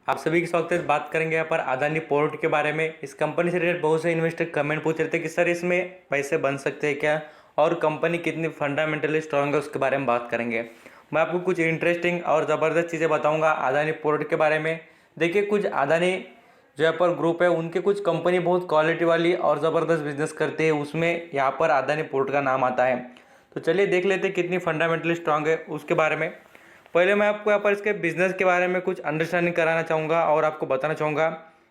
आप सभी की स्वागत है। बात करेंगे यहाँ पर अदानी पोर्ट के बारे में। इस कंपनी से रिलेटेड बहुत से इन्वेस्टर कमेंट पूछ रहे थे कि सर इसमें पैसे बन सकते हैं क्या, और कंपनी कितनी फंडामेंटली स्ट्रांग है उसके बारे में बात करेंगे। मैं आपको कुछ इंटरेस्टिंग और ज़बरदस्त चीज़ें बताऊंगा अदानी पोर्ट के बारे में। देखिए, कुछ अदानी जो यहाँ पर ग्रुप है उनके कुछ कंपनी बहुत क्वालिटी वाली और ज़बरदस्त बिजनेस करते हैं, उसमें यहाँ पर अदानी पोर्ट का नाम आता है। तो चलिए देख लेते हैं कितनी फंडामेंटली स्ट्रांग है उसके बारे में। पहले मैं आपको यहाँ पर इसके बिजनेस के बारे में कुछ अंडरस्टैंडिंग कराना चाहूँगा और आपको बताना चाहूँगा।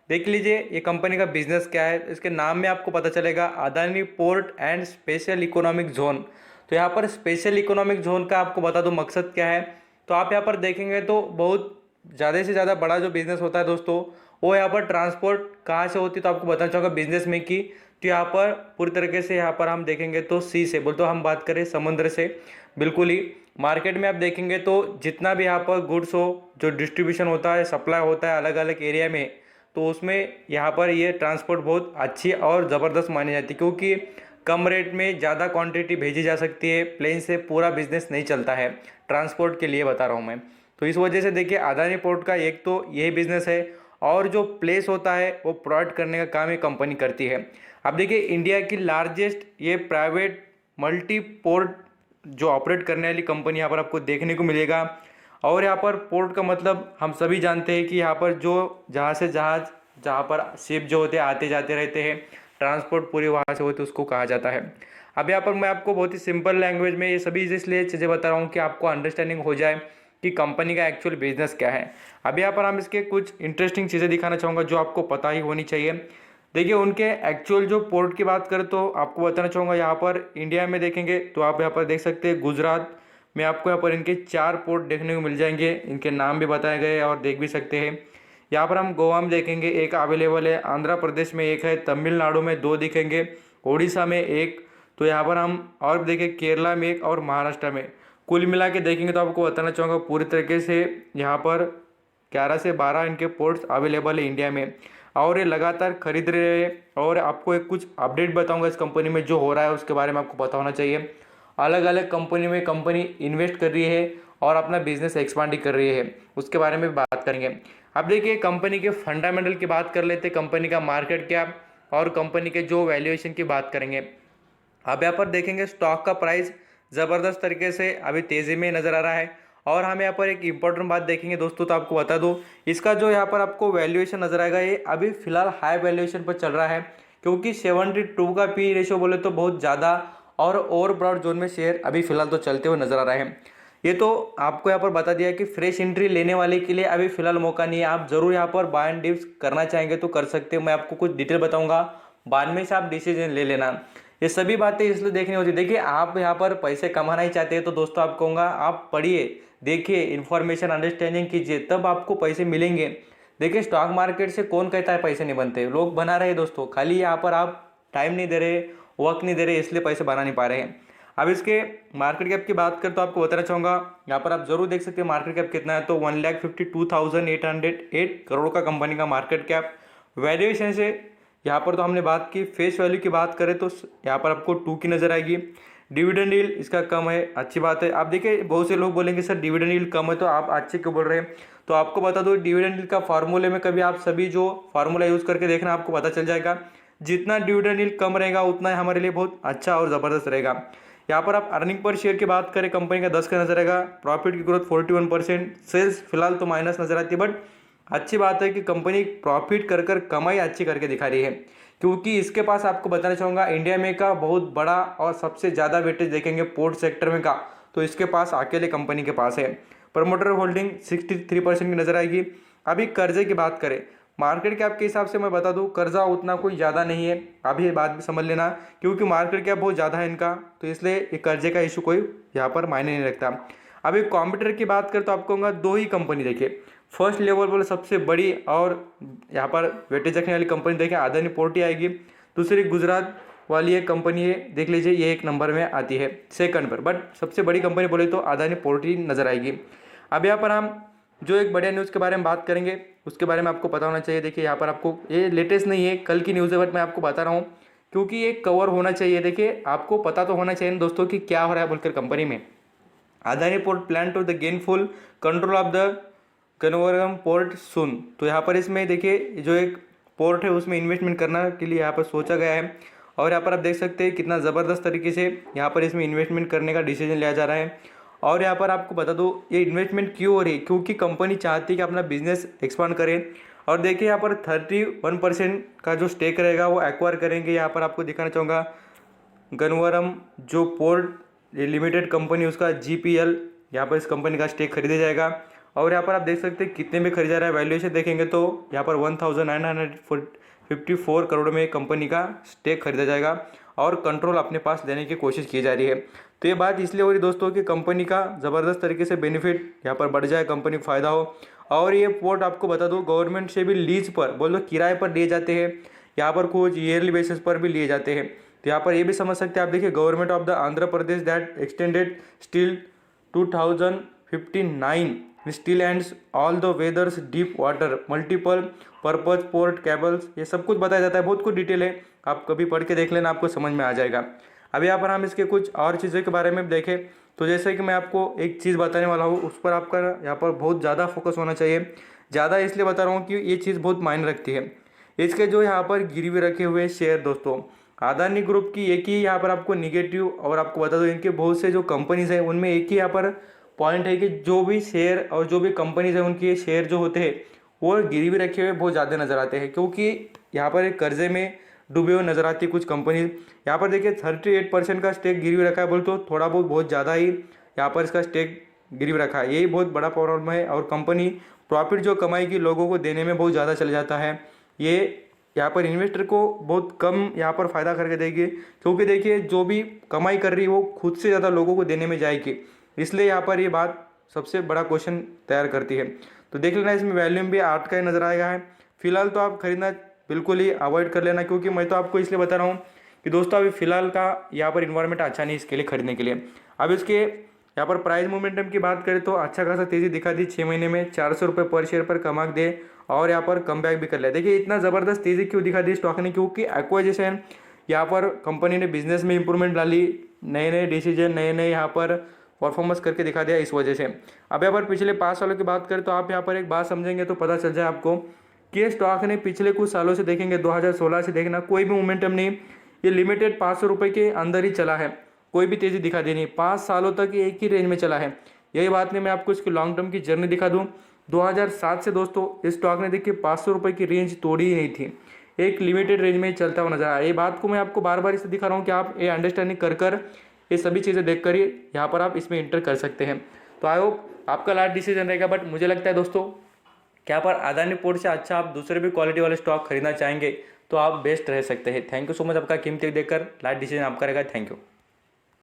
देख लीजिए ये कंपनी का बिजनेस क्या है। इसके नाम में आपको पता चलेगा Adani port and special economic zone. तो यहाँ पर स्पेशल इकोनॉमिक जोन का आपको बता दूँ मकसद क्या है। तो आप यहाँ पर देखेंगे तो बहुत ज़्यादा से ज़्यादा बड़ा जो बिजनेस होता है दोस्तों, वो यहाँ पर ट्रांसपोर्ट कहाँ से होती है। तो आपको बताना चाहूँगा बिजनेस में की, तो यहाँ पर पूरी तरीके से यहाँ पर हम देखेंगे तो सी से बोल तो हम बात करें समुद्र से बिल्कुल ही। मार्केट में आप देखेंगे तो जितना भी यहाँ पर गुड्स हो, जो डिस्ट्रीब्यूशन होता है, सप्लाई होता है अलग अलग एरिया में, तो उसमें यहाँ पर ये ट्रांसपोर्ट बहुत अच्छी और ज़बरदस्त मानी जाती है, क्योंकि कम रेट में ज़्यादा क्वांटिटी भेजी जा सकती है। प्लेन से पूरा बिजनेस नहीं चलता है, ट्रांसपोर्ट के लिए बता रहा हूँ मैं। तो इस वजह से देखिए अदानी पोर्ट का एक तो यही बिजनेस है, और जो प्लेस होता है वो प्रोवाइड करने का काम ये कंपनी करती है। अब देखिए इंडिया की लार्जेस्ट ये प्राइवेट मल्टी पोर्ट जो ऑपरेट करने वाली कंपनी यहाँ पर आपको देखने को मिलेगा। और यहाँ पर पोर्ट का मतलब हम सभी जानते हैं कि यहाँ पर जो जहाज़ से जहाज़, जहाँ पर शिप जो होते हैं आते जाते रहते हैं, ट्रांसपोर्ट पूरी वहाँ से होती है, उसको कहा जाता है। अब यहाँ पर मैं आपको बहुत ही सिंपल लैंग्वेज में ये सभी इसलिए चीज़ें बता रहा हूँ कि आपको अंडरस्टैंडिंग हो जाए कि कंपनी का एक्चुअल बिजनेस क्या है। अब यहाँ पर हम इसके कुछ इंटरेस्टिंग चीज़ें दिखाना चाहूँगा जो आपको पता ही होनी चाहिए। देखिए उनके एक्चुअल जो पोर्ट की बात करें तो आपको बताना चाहूँगा, यहाँ पर इंडिया में देखेंगे तो आप यहाँ पर देख सकते हैं गुजरात में आपको यहाँ पर इनके 4 पोर्ट देखने को मिल जाएंगे। इनके नाम भी बताए गए और देख भी सकते हैं। यहाँ पर हम गोवा में देखेंगे एक अवेलेबल है, आंध्र प्रदेश में एक है, तमिलनाडु में 2 दिखेंगे, उड़ीसा में एक, तो यहाँ पर हम और देखें केरला में एक और महाराष्ट्र में। कुल मिला के देखेंगे तो आपको बताना चाहूँगा पूरी तरीके से यहाँ पर 11 से 12 इनके पोर्ट्स अवेलेबल है इंडिया में, और ये लगातार खरीद रहे हैं। और आपको एक कुछ अपडेट बताऊंगा इस कंपनी में जो हो रहा है उसके बारे में आपको पता होना चाहिए। अलग अलग कंपनी में कंपनी इन्वेस्ट कर रही है और अपना बिजनेस एक्सपांड कर रही है, उसके बारे में बात करेंगे। अब देखिए कंपनी के फंडामेंटल की बात कर लेते, कंपनी का मार्केट कैप और कंपनी के जो वैल्यूएशन की बात करेंगे। अब यहाँ पर देखेंगे स्टॉक का प्राइस ज़बरदस्त तरीके से अभी तेज़ी में नज़र आ रहा है। और हम यहाँ पर एक इम्पोर्टेंट बात देखेंगे दोस्तों, तो आपको बता दूँ इसका जो यहाँ पर आपको वैल्यूएशन नजर आएगा, ये अभी फिलहाल हाई वैल्यूएशन पर चल रहा है, क्योंकि 72 का पी रेशियो बोले तो बहुत ज़्यादा, और ओवर ब्रॉड जोन में शेयर अभी फिलहाल तो चलते हुए नजर आ रहे हैं। ये तो आपको यहाँ पर बता दिया कि फ्रेश एंट्री लेने वाले के लिए अभी फिलहाल मौका नहीं है। आप जरूर यहाँ पर बाय एंड डिप्स करना चाहेंगे तो कर सकते हो। मैं आपको कुछ डिटेल बताऊंगा, बाद में से आप डिसीजन ले लेना। ये सभी बातें इसलिए देखनी होती है। देखिए आप यहाँ पर पैसे कमाना ही चाहते हैं तो दोस्तों आप कहूँगा आप पढ़िए, देखिए, इन्फॉर्मेशन अंडरस्टैंडिंग कीजिए, तब आपको पैसे मिलेंगे। देखिए स्टॉक मार्केट से कौन कहता है पैसे नहीं बनते, लोग बना रहे हैं दोस्तों, खाली यहाँ पर आप टाइम नहीं दे रहे, वर्क नहीं दे रहे, इसलिए पैसे बना नहीं पा रहे हैं। अब इसके मार्केट कैप की बात करें तो आपको बताना चाहूँगा, यहाँ पर आप जरूर देख सकते हैं मार्केट कैप कितना है, तो 1,52,808 करोड़ का कंपनी का मार्केट कैप। वैल्यूएशन से यहाँ पर तो हमने बात की, फेस वैल्यू की बात करें तो यहाँ पर आपको 2 की नज़र आएगी। डिविडेंड यील्ड इसका कम है, अच्छी बात है। आप देखिए बहुत से लोग बोलेंगे सर डिविडेंड यील्ड कम है तो आप अच्छे क्यों बोल रहे हैं, तो आपको बता दो डिविडेंड यील्ड का फार्मूले में कभी आप सभी जो फार्मूला यूज़ करके देखना, आपको पता चल जाएगा जितना डिविडेंड यील्ड कम रहेगा उतना हमारे लिए बहुत अच्छा और ज़बरदस्त रहेगा। यहाँ पर आप अर्निंग पर शेयर की बात करें, कंपनी का 10 का नजर आएगा, प्रॉफिट की ग्रोथ 41%, सेल्स फिलहाल तो माइनस नजर आती है, बट अच्छी बात है कि कंपनी प्रॉफिट कर कर कमाई अच्छी करके दिखा रही है, क्योंकि इसके पास आपको बताना चाहूँगा इंडिया में का बहुत बड़ा और सबसे ज़्यादा वेटेज देखेंगे पोर्ट सेक्टर में का, तो इसके पास अकेले कंपनी के पास है। प्रमोटर होल्डिंग 63% की नज़र आएगी। अभी कर्जे की बात करें, मार्केट कैप के हिसाब से मैं बता दूं कर्जा उतना कोई ज़्यादा नहीं है, अभी ये बात भी समझ लेना, क्योंकि मार्केट कैप बहुत ज़्यादा है इनका, तो इसलिए ये कर्जे का इशू कोई यहाँ पर मायने नहीं रखता। अभी कॉम्पिटिटर की बात करें तो आपको कहूँगा 2 ही कंपनी देखिए, फर्स्ट लेवल पर सबसे बड़ी और यहाँ पर वेटेज रखने वाली कंपनी देखिए अदानी पोर्ट ही आएगी। दूसरी गुजरात वाली एक कंपनी है, देख लीजिए ये 1 नंबर में आती है सेकंड पर, बट सबसे बड़ी कंपनी बोले तो अदानी पोर्ट ही नज़र आएगी। अब यहाँ पर हम जो एक बढ़िया न्यूज़ के बारे में बात करेंगे उसके बारे में आपको पता होना चाहिए। देखिए यहाँ पर आपको ये लेटेस्ट नहीं है, कल की न्यूज़ है, बट मैं आपको बता रहा हूँ क्योंकि ये कवर होना चाहिए। देखिए आपको पता तो होना चाहिए दोस्तों कि क्या हो रहा है बोलकर कंपनी में। Adani port plan to the gain full control of the Gannavaram port soon. तो यहाँ पर इसमें देखिए जो एक पोर्ट है उसमें इन्वेस्टमेंट करने के लिए यहाँ पर सोचा गया है, और यहाँ पर आप देख सकते हैं कितना ज़बरदस्त तरीके से यहाँ पर इसमें इन्वेस्टमेंट करने का डिसीजन लिया जा रहा है। और यहाँ पर आपको बता दूँ ये इन्वेस्टमेंट क्यों हो रही है, क्योंकि कंपनी चाहती है कि अपना बिजनेस एक्सपांड करें। और देखिए यहाँ पर 31% का जो स्टेक रहेगा वो एक्वायर करेंगे। यहाँ पर आपको दिखाना चाहूँगा गन्नवरम जो पोर्ट लिमिटेड कंपनी उसका GPL, यहाँ पर इस कंपनी का स्टेक खरीदा जाएगा। और यहाँ पर आप देख सकते हैं कितने में खरीदा रहा है, वैल्यूएशन देखेंगे तो यहाँ पर 1954 करोड़ में कंपनी का स्टेक खरीदा जाएगा और कंट्रोल अपने पास लेने की कोशिश की जा रही है। तो ये बात इसलिए हो रही दोस्तों कि कंपनी का ज़बरदस्त तरीके से बेनिफिट यहाँ पर बढ़ जाए, कंपनी को फ़ायदा हो। और ये पोर्ट आपको बता दूँ गवर्नमेंट से भी लीज पर बोलो किराए पर लिए जाते हैं, यहाँ पर कुछ ईयरली बेसिस पर भी लिए जाते हैं। तो यहाँ पर ये भी समझ सकते हैं आप, देखिए government of the Andhra Pradesh that extended still 2059 steel ends all the वेदर्स deep water multiple purpose port cables, ये सब कुछ बताया जाता है। बहुत कुछ डिटेल है, आप कभी पढ़ के देख लेना, आपको समझ में आ जाएगा। अब यहाँ पर हम इसके कुछ और चीज़ों के बारे में देखें तो जैसे कि मैं आपको एक चीज़ बताने वाला हूँ उस पर आपका यहाँ पर बहुत ज़्यादा फोकस होना चाहिए। ज़्यादा इसलिए बता रहा हूँ कि ये चीज़ बहुत मायने रखती है। इसके जो यहाँ पर गिरवी रखे हुए शेयर दोस्तों, अदानी ग्रुप की एक ही यहाँ पर आपको निगेटिव, और आपको बता दो इनके बहुत से जो कंपनीज हैं उनमें एक ही यहाँ पर पॉइंट है कि जो भी शेयर और जो भी कंपनीज है उनके शेयर जो होते हैं वो गिरवी रखे हुए बहुत ज़्यादा नज़र आते हैं, क्योंकि यहाँ पर एक कर्जे में डूबे हुए नजर आती है कुछ कंपनी। यहाँ पर देखिए 38% का स्टेक गिरवी रखा है, बोल तो थोड़ा बहुत ज़्यादा ही यहाँ पर इसका स्टेक गिरवी रखा है, यही बहुत बड़ा प्रॉब्लम है। और कंपनी प्रॉफिट जो कमाएगी लोगों को देने में बहुत ज़्यादा चले जाता है, ये यहाँ पर इन्वेस्टर को बहुत कम यहाँ पर फ़ायदा करके देगी, क्योंकि देखिए जो भी कमाई कर रही है वो खुद से ज़्यादा लोगों को देने में जाएगी। इसलिए यहाँ पर ये बात सबसे बड़ा क्वेश्चन तैयार करती है। तो देख लेना इसमें वैल्यूम भी 8 का ही नज़र आएगा है। फिलहाल तो आप खरीदना बिल्कुल ही अवॉइड कर लेना, क्योंकि मैं तो आपको इसलिए बता रहा हूँ कि दोस्तों अभी फिलहाल का यहाँ पर इन्वायरमेंट अच्छा नहीं इसके लिए खरीदने के लिए। अब इसके यहाँ पर प्राइस मोमेंटम की बात करें तो अच्छा खासा तेज़ी दिखा दी, 6 महीने में 400 रुपये पर शेयर पर कमा दे और यहाँ पर कम बैक भी कर लिया। देखिए इतना ज़बरदस्त तेज़ी क्यों दिखा दी स्टॉक ने, क्योंकि एक्वाइजेशन यहाँ पर कंपनी ने बिजनेस में इंप्रूवमेंट डाली, नए नए डिसीजन नए यहाँ पर परफॉर्मेंस करके दिखा दिया इस वजह से। अब यहाँ पर पिछले 5 सालों की बात करें तो आप यहाँ पर एक बात समझेंगे तो पता चल जाए आपको कि स्टॉक ने पिछले कुछ सालों से देखेंगे 2016 से देखना कोई भी मोमेंटम नहीं, ये लिमिटेड 500 रुपये के अंदर ही चला है, कोई भी तेज़ी दिखा दी नहीं, 5 सालों तक ये एक ही रेंज में चला है। यही बात नहीं मैं आपको इसकी लॉन्ग टर्म की जर्नी दिखा दूँ, 2007 से दोस्तों इस स्टॉक ने देखिए 500 रुपये की रेंज तोड़ी ही नहीं थी, एक लिमिटेड रेंज में चलता हुआ नजर आया। ये बात को मैं आपको बार बार इससे दिखा रहा हूँ कि आप ये अंडरस्टैंडिंग कर ये सभी चीज़ें देख कर ही यहाँ पर आप इसमें इंटर कर सकते हैं। तो आई होप आपका लास्ट डिसीजन रहेगा, बट मुझे लगता है दोस्तों क्या पर अदानी पोर्ट से अच्छा आप दूसरे भी क्वालिटी वाले स्टॉक खरीदना चाहेंगे तो आप बेस्ट रह सकते हैं। थैंक यू सो मच, आपका कीमती देखकर लास्ट डिसीजन आपका रहेगा। Thank you.